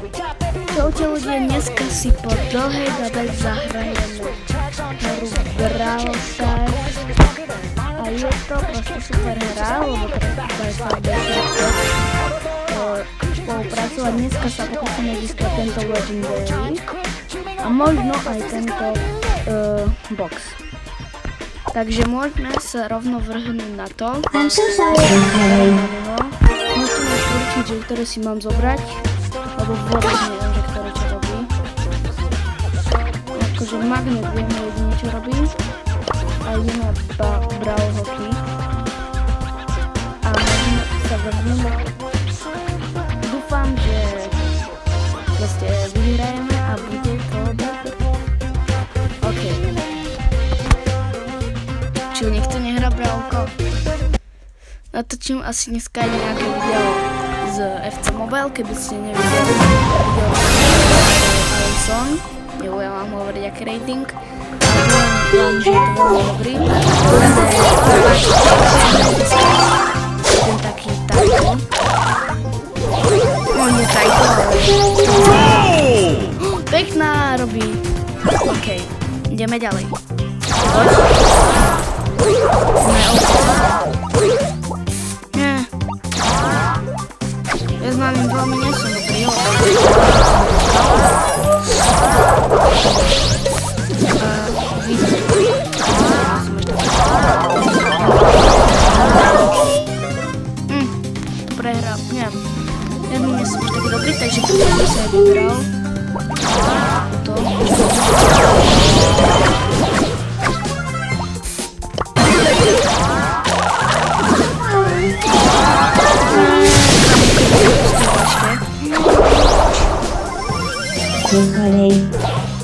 Čaute ľudia, dneska si po dlhej dobe zahrajeme hru Brawl Stars a je to proste super hra, lebo teraz spolupracovať. Dneska sa pokúsime získať tento Legendary a možno aj tento box. Takže môžeme sa rovno vrhnúť na to. Môžete mi určiť, že ktoré si mám zobrať, lebo vôbec neviem, že ktoré čo robí. Akože magnet vieme jedine čo robí a ideme Brawl Hockey a môžeme sa vrhnúť. Dúfam, že proste vyhrajeme a bude to dobré. OK. Čiže niekto nehrá Brawlko. Natočím asi dneska aj nejaké video z FC Mobile, keby ste nevideli video Alison, nebo ja mám hovoriť aký rating. A poviem vám, že je to veľmi dobrý. Ten taký tajko. No nie tajko, ale... Pekná robí. OK, ideme ďalej. Poď. Nie. Ja s nami veľmi nie som dobrý. To prehrám. Nie. Ja nie som už taký dobrý, takže potom sa aj vybral. To.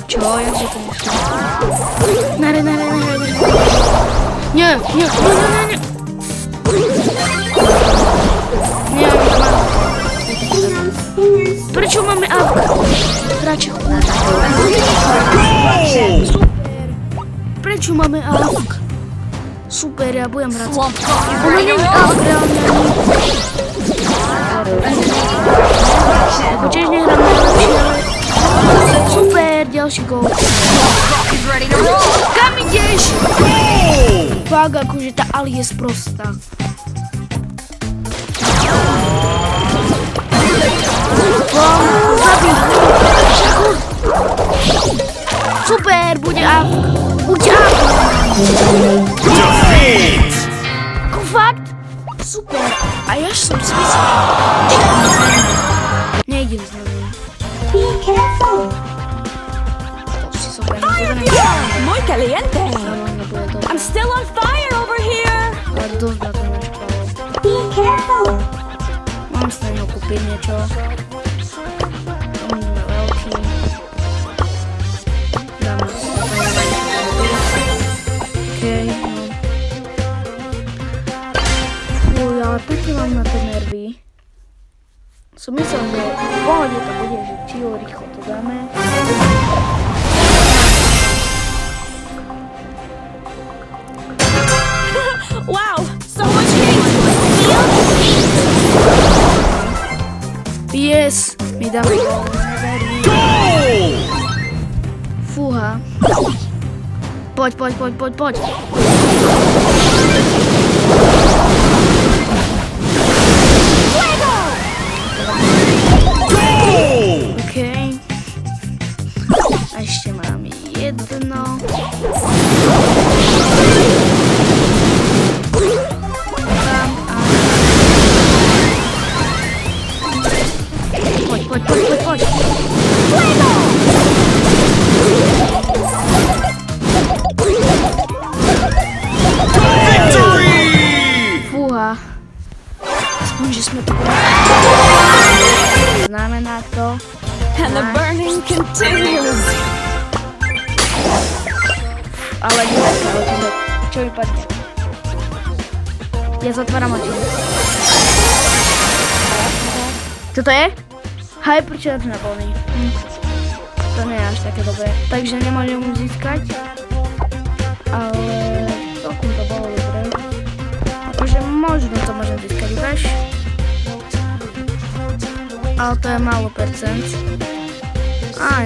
Čo? Jakže to nešlo? Nare. Nie. Nie, prečo máme AFK? Hráči. Prečo máme AFK? Super, ja budem hrať. Ono nie je AFK reálne. Ako tiež nehrám najlepšie, ale... Super, ďalší gól. Kam ideš? Fakt, akože tá Ali je sprostá. Super, bude AFK. Buď AFK. Ako fakt? Super. A ja som si myslel. Nejdem s nami. Be careful. Muy caliente. I'm still on fire over here. Be careful. Mám sa na ňu kúpiť niečo. On je veľký. Dáme si to okej, no. Fuj, ale pekne mám na tie nervy. Som myslel, že v pohode to bude, že chill, rýchlo to dáme. Wow, so much hate. Yes, mi dáme gól. Fúha. Poď. OK. A ešte mám jedno. Poď. Fúha. Aspoň, že sme to... Znamená to... And the burning continues. Ale čo mi padne? Ja zatváram oči. Čo to je? Hypercharge na plný. To nie je až také dobré. Takže nemôžem mu získať. Ale celkom to bolo dobré. Akože možno to môžem získať, ukáž? ale to je málo percent.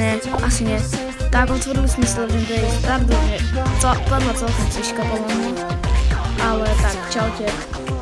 Nie, asi nie. Tak, otvorili sme si Legendary Start, podľa celkom ciška, podľa mňa. Ale tak, čaute.